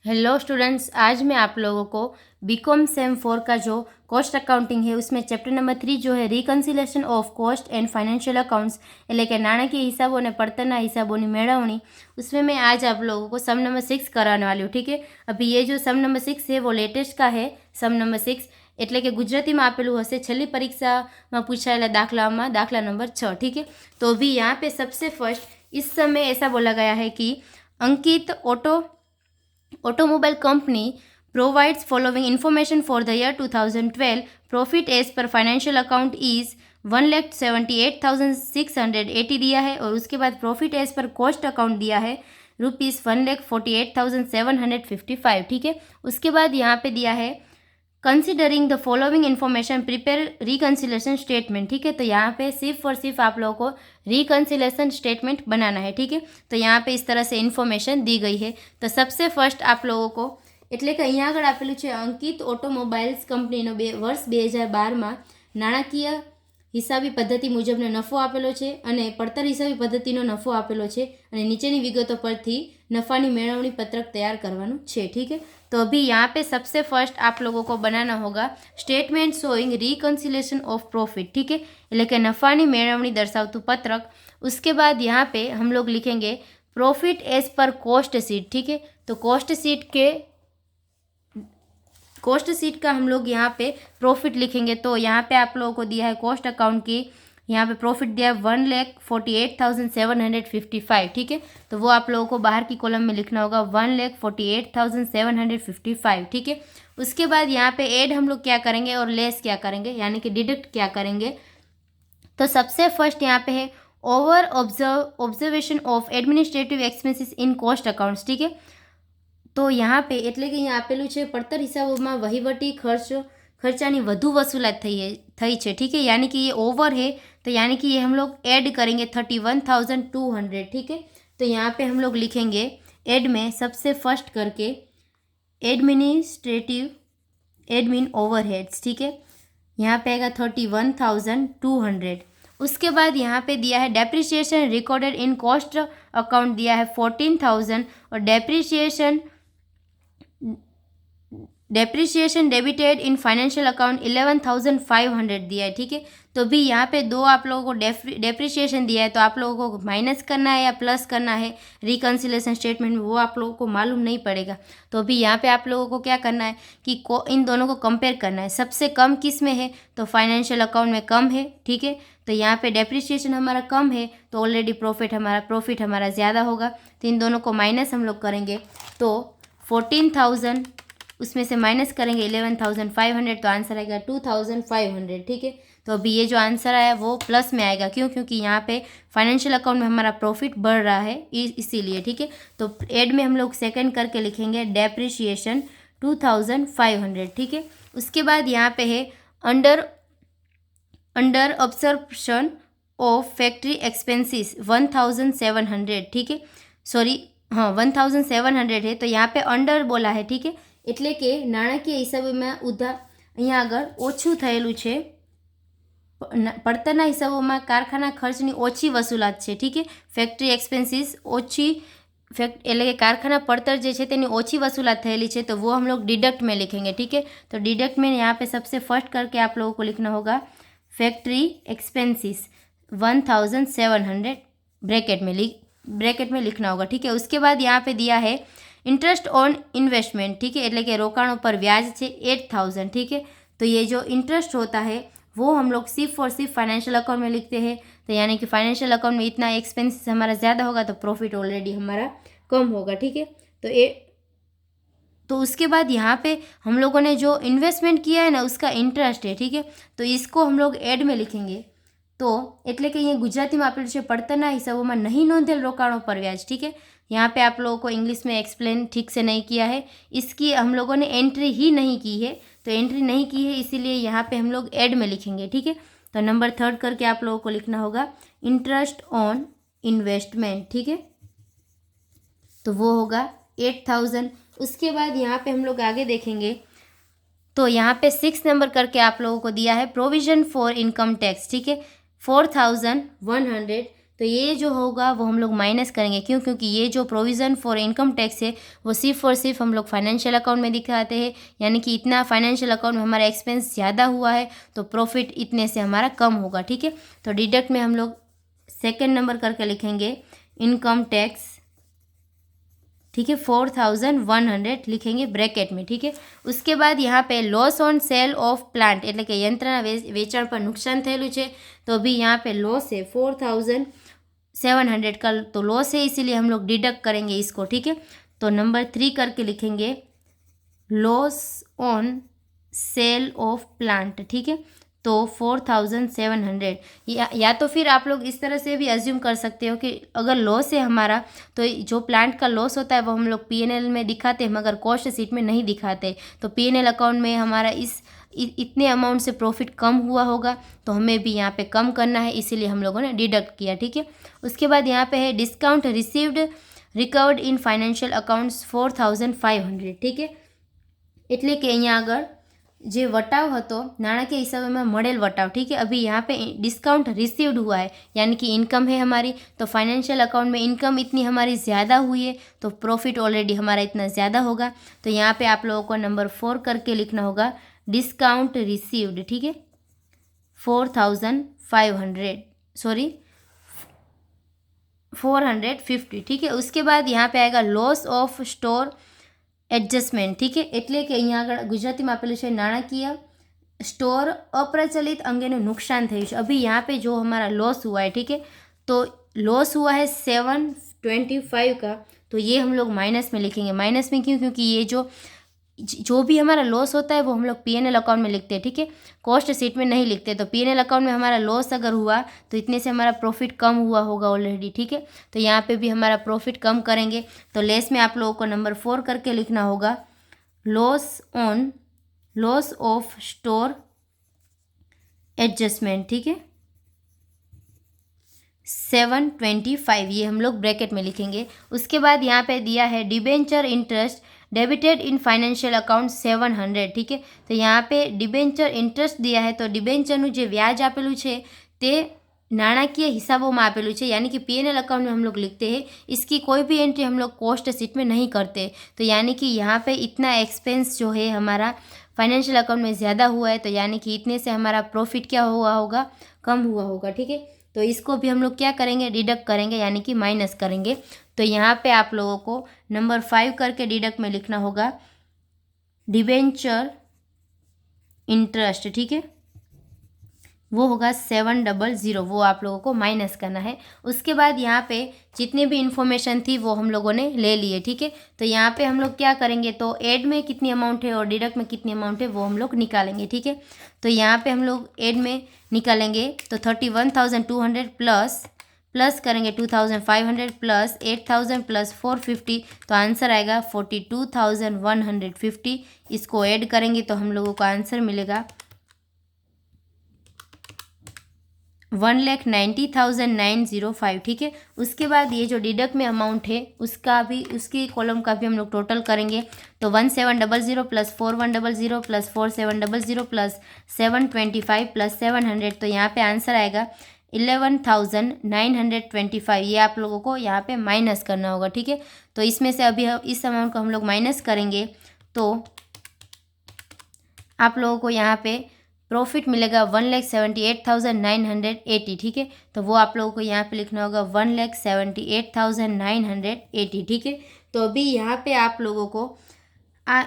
Hello students, आज मैं आप लोगों को बीकॉम सेम 4 का जो कॉस्ट अकाउंटिंग है उसमें चैप्टर नंबर 3 जो है reconciliation of cost and financial accounts એટલે કે નાણાકીય હિસાબો અને પડતરના હિસાબોની મેળવણી उसमें मैं आज आप लोगों को सम नंबर 6 कराने वाली हूँ। ठीक है, अभी ये जो सम नंबर 6 है वो लेटेस्ट का है। सम नंबर 6 એટલે કે ગુજરાતીમાં આપેલું હશે છેલ્લી પરીક્ષામાં પૂછાયેલા દાખલામાં દાખલા નંબર 6। ठीक है, तो अभी यहाँ पे सबसे फर्स्ट इस समय ऐसा बोला गया है कि अंकित Automobile company provides following information for the year 2012. Profit as per financial account is 1,78,680 दिया है, और उसके बाद profit as per cost account दिया है ₹1,48,755। ठीक है, उसके बाद यहाँ पे दिया है considering the following information prepare reconciliation statement. ठीक है, तो यहाँ पे सिर्फ और सिर्फ आप लोगों को रिकन्सिलेशन स्टेटमेंट बनाना है। ठीक है, तो यहाँ पे इस तरह से इन्फॉर्मेशन दी गई है। तो सबसे फर्स्ट आप लोगों को એટલે કે અહીંયા આગળ આપેલું છે અંકિત ઓટોમોબાઇલ્સ કંપનીનો વર્ષ 2012માં નાણાકીય હિસાબી પદ્ધતિ મુજબનો નફો આપેલો છે અને પડતર હિસાબી પદ્ધતિનો નફો આપેલો છે અને નીચેની વિગતો પરથી નફાની મેળવણી પત્રક તૈયાર કરવાનું છે। ठीक है, तो अभी यहाँ पे सबसे फर्स्ट आप लोगों को बनाना होगा statement showing reconciliation of profit. ठीक है, એટલે કે નફાની મેળવણી દર્શાવતું પત્રક। उसके बाद यहाँ पे हम लोग लिखेंगे profit as per cost sheet. ठीक है, तो कॉस्ट शीट का हम लोग यहाँ पे प्रॉफिट लिखेंगे। तो यहाँ पे आप लोगों को दिया है कॉस्ट अकाउंट की, यहाँ पे प्रॉफिट दिया है 1,48,755। ठीक है, तो वो आप लोगों को बाहर की कॉलम में लिखना होगा 1,48,755। ठीक है, उसके बाद यहाँ पे ऐड हम लोग क्या करेंगे और लेस क्या करेंगे, यानी कि डिडक्ट क्या करेंगे। तो सबसे फर्स्ट यहाँ पे है over observation of administrative expenses in cost accounts. ठीक है, तो यहाँ पे એટલે કે અહીંયા આપેલું છે પડતર હિસાબોમાં વહીવટી ખર્ચાની વધુ વસૂલાત થઈ છે। ठीक है, यानी कि ये ओवर है, तो यानी कि ये हम लोग ऐड करेंगे 31,200। ठीक है, तो यहाँ पे हम लोग लिखेंगे ऐड में सबसे फर्स्ट करके एडमिन ओवरहेड्स। ठीक है, यहाँ पे आएगा 31,200। उसके बाद यहाँ पे दिया है depreciation recorded in cost account दिया है 14,000 और depreciation debited in financial account 11,500 दिया है। ठीक है, तो भी यहाँ पे दो आप लोगों को डेप्रिसिएशन दिया है, तो आप लोगों को माइनस करना है या प्लस करना है रिकन्सिलेशन स्टेटमेंट में, वो आप लोगों को मालूम नहीं पड़ेगा। तो अभी यहाँ पे आप लोगों को क्या करना है कि इन दोनों को कंपेयर करना है। सबसे कम किस में है, तो फाइनेंशियल अकाउंट में कम है। ठीक है, तो यहाँ पे डेप्रिसिएशन हमारा कम है, तो ऑलरेडी प्रॉफिट हमारा ज़्यादा होगा, तो इन दोनों को माइनस हम लोग करेंगे। तो 14,000 उसमें से माइनस करेंगे 11,500, तो आंसर आएगा 2,500। ठीक है, तो अभी ये जो आंसर आया वो प्लस में आएगा, क्योंकि यहाँ पे फाइनेंशियल अकाउंट में हमारा प्रॉफिट बढ़ रहा है इसीलिए। ठीक है, तो एड में हम लोग सेकंड करके लिखेंगे डेप्रिसिएशन 2,500। ठीक है, उसके बाद यहाँ पे है under observation of factory expenses 1,700। ठीक है, सॉरी, हाँ 1,700 है, तो यहाँ पे अंडर बोला है। ठीक है, એટલે કે નાણાકીય હિસાબોમાં અહીંયા આગળ ઓછું થયેલું છે, પડતરના હિસાબોમાં કારખાના ખર્ચની ઓછી વસૂલાત છે। ठीक है, ફેક્ટરી એક્સપેન્સીસ ઓછી એટલે કે કારખાના પડતર જે છે તેની ઓછી વસૂલાત થયેલી છે, तो वो हम लोग डिडक्ट में लिखेंगे। ठीक है, तो डिडक्ट में यहाँ पे सबसे फर्स्ट करके आप लोगों को लिखना होगा फैक्ट्री एक्सपेंसिस 1,700 ब्रैकेट में लिखना होगा। ठीक है, उसके बाद यहाँ पे दिया है इंटरेस्ट ऑन इन्वेस्टमेंट। ठीक है, એટલે કે રોકાણો પર વ્યાજ છે 8,000। ठीक है, तो ये जो इंटरेस्ट होता है वो हम लोग सिर्फ और सिर्फ फाइनेंशियल अकाउंट में लिखते हैं, तो यानी कि फाइनेंशियल अकाउंट में इतना एक्सपेंस हमारा ज़्यादा होगा तो प्रॉफिट ऑलरेडी हमारा कम होगा। ठीक है, तो उसके बाद यहाँ पे हम लोगों ने जो इन्वेस्टमेंट किया है ना उसका इंटरेस्ट है। ठीक है, तो इसको हम लोग एड में लिखेंगे। तो એટલે કે અહીંયા ગુજરાતીમાં આપેલું છે પડતરના હિસાબોમાં નહીં નોંધેલ રોકાણો પર વ્યાજ। ठीक है, यहाँ पे आप लोगों को इंग्लिश में एक्सप्लेन ठीक से नहीं किया है, इसकी हम लोगों ने एंट्री ही नहीं की है, तो एंट्री नहीं की है इसीलिए यहाँ पे हम लोग ऐड में लिखेंगे। ठीक है, तो नंबर 3 करके आप लोगों को लिखना होगा इंटरेस्ट ऑन इन्वेस्टमेंट। ठीक है, तो वो होगा 8,000। उसके बाद यहाँ पे हम लोग आगे देखेंगे, तो यहाँ पे 6 नंबर करके आप लोगों को दिया है प्रोविजन फॉर इनकम टैक्स। ठीक है, 4,100, तो ये जो होगा वो हम लोग माइनस करेंगे। क्यों? क्योंकि ये जो प्रोविज़न फॉर इनकम टैक्स है वो सिर्फ और सिर्फ हम लोग फाइनेंशियल अकाउंट में दिखाते हैं, यानी कि इतना फाइनेंशियल अकाउंट में हमारा एक्सपेंस ज़्यादा हुआ है तो प्रॉफिट इतने से हमारा कम होगा। ठीक है, तो डिडक्ट में हम लोग सेकेंड नंबर करके लिखेंगे इनकम टैक्स। ठीक है, 4100 लिखेंगे ब्रैकेट में। ठीक है, उसके बाद यहाँ पे loss on sale of plant એટલે કે યંત્રના વેચાણ પર નુકસાન થયેલું છે तो अभी यहाँ पे लॉस है 4700 का तो लॉस है, इसीलिए हम लोग डिडक्ट करेंगे इसको। ठीक है, तो नंबर 3 करके लिखेंगे loss on sale of plant. ठीक है, तो 4700 या तो फिर आप लोग इस तरह से भी अज्यूम कर सकते हो कि अगर लॉस है हमारा तो जो प्लांट का लॉस होता है वो हम लोग पीएनएल में दिखाते हैं मगर कॉस्ट शीट में नहीं दिखाते, तो पीएनएल अकाउंट में हमारा इतने अमाउंट से प्रॉफिट कम हुआ होगा तो हमें भी यहाँ पे कम करना है, इसीलिए हम लोगों ने डिडक्ट किया। ठीक है, उसके बाद यहाँ पे है discount received recovered in financial accounts 4500। ठीक है, એટલે કે અહીંયા આગળ જે વટાવ હતો नाણાકીय हिसाबे में મળેल वटाव। ठीक है, अभी यहाँ पे डिस्काउंट रिसीव्ड हुआ है यानी कि इनकम है हमारी, तो फाइनेंशियल अकाउंट में इनकम इतनी हमारी ज़्यादा हुई है तो प्रॉफिट ऑलरेडी हमारा इतना ज़्यादा होगा। तो यहाँ पे आप लोगों को नंबर 4 करके लिखना होगा डिस्काउंट रिसीव्ड। ठीक है, 450। ठीक है, उसके बाद यहाँ पे आएगा लॉस ऑफ स्टोर एडजस्टमेंट। ठीक है, એટલે કે અહીંયા આગળ ગુજરાતીમાં આપેલું છે નાણાકીય स्टोर अप्रचलित अंगेનું नुकसान થયું છે। अभी यहाँ पे जो हमारा लॉस हुआ है, ठीक है, तो लॉस हुआ है 725 का, तो ये हम लोग माइनस में लिखेंगे। माइनस में क्यों? क्योंकि ये जो भी हमारा लॉस होता है वो हम लोग पीएनएल अकाउंट में लिखते हैं। ठीक है, कॉस्ट शीट में नहीं लिखते, तो पीएनएल अकाउंट में हमारा लॉस अगर हुआ तो इतने से हमारा प्रॉफिट कम हुआ होगा ऑलरेडी। ठीक है, तो यहाँ पे भी हमारा प्रॉफिट कम करेंगे, तो लेस में आप लोगों को नंबर 4 करके लिखना होगा लॉस ऑफ स्टोर एडजस्टमेंट। ठीक है, 725 ये हम लोग ब्रैकेट में लिखेंगे। उसके बाद यहाँ पे दिया है debenture interest debited in financial account 700। ठीक है, तो यहाँ पे डिबेंचर इंटरेस्ट दिया है, तो डिबेंचरનું જે વ્યાજ આપેલું છે તે नाणाकीय हिसाबों में आपेलू है, यानी कि पीएनएल अकाउंट में हम लोग लिखते हैं, इसकी कोई भी एंट्री हम लोग कॉस्ट शीट में नहीं करते। तो यानी कि यहाँ पे इतना एक्सपेंस जो है हमारा फाइनेंशियल अकाउंट में ज़्यादा हुआ है, तो यानी कि इतने से हमारा प्रॉफिट क्या हुआ होगा, कम हुआ होगा। ठीक है, तो इसको भी हम लोग क्या करेंगे, डिडक्ट करेंगे, यानी कि माइनस करेंगे। तो यहाँ पे आप लोगों को नंबर 5 करके डिडक्ट में लिखना होगा डिबेंचर इंटरेस्ट। ठीक है, वो होगा 700, वो आप लोगों को माइनस करना है। उसके बाद यहाँ पे जितनी भी इन्फॉर्मेशन थी वो हम लोगों ने ले लिए। ठीक है, तो यहाँ पे हम लोग क्या करेंगे, तो ऐड में कितनी अमाउंट है और डिडक्ट में कितनी अमाउंट है वो हम लोग निकालेंगे। ठीक है, तो यहाँ पे हम लोग ऐड में निकालेंगे तो 31,200 प्लस करेंगे 2,500 प्लस 8,000 प्लस 450, तो आंसर आएगा 42,150। इसको ऐड करेंगे तो हम लोगों को आंसर मिलेगा 1,90,905। ठीक है, उसके बाद ये जो डिडक्ट में अमाउंट है उसकी कॉलम का भी हम लोग टोटल करेंगे, तो 1700 प्लस 4100 प्लस 4700 प्लस 725 प्लस 700, तो यहाँ पे आंसर आएगा 11,925। ये आप लोगों को यहाँ पे माइनस करना होगा। ठीक है, तो इसमें से अभी इस अमाउंट को हम लोग माइनस करेंगे तो आप लोगों को यहाँ पे प्रॉफिट मिलेगा 1,78,980। ठीक है, तो वो आप लोगों को यहाँ पे लिखना होगा 1,78,980। ठीक है, तो अभी यहाँ पे आप लोगों को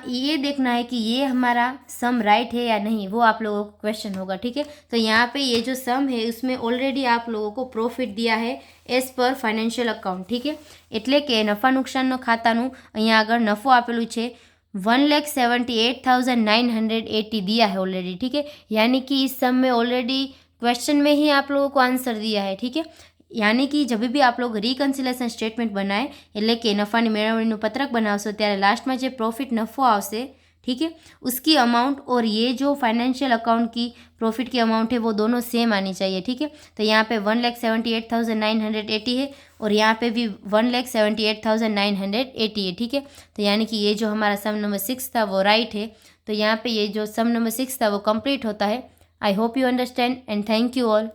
ये देखना है कि ये हमारा सम राइट है या नहीं, वो आप लोगों को क्वेश्चन होगा। ठीक है, तो यहाँ पे ये जो सम है उसमें ऑलरेडी आप लोगों को प्रॉफिट दिया है एज पर फाइनेंशियल अकाउंट। ठीक है, એટલે કે નફા નુકસાનનો ખાતાનું અહીંયા આગળ નફો આપેલું છે 1,78,980 दिया है ऑलरेडी। ठीक है, यानी कि इस सम में ऑलरेडी क्वेश्चन में ही आप लोगों को आंसर दिया है। ठीक है, यानी कि जब भी आप लोग रिकन्सिलेशन स्टेटमेंट बनाए એટલે કે નફાની મેળવણીનું પત્રક બનાવશો ત્યારે લાસ્ટમાં જે प्रॉफिट नफ़ो આવશે, ठीक है, उसकी अमाउंट और ये जो फाइनेंशियल अकाउंट की प्रॉफिट की अमाउंट है वो दोनों सेम आनी चाहिए। ठीक है, तो यहाँ पे 1,78,980 है और यहाँ पे भी 1,78,980 है। ठीक है, तो यानी कि ये जो हमारा सम नंबर 6 था वो राइट है, तो यहाँ पे ये जो सम नंबर 6 था वो कंप्लीट होता है। I hope you understand and thank you all.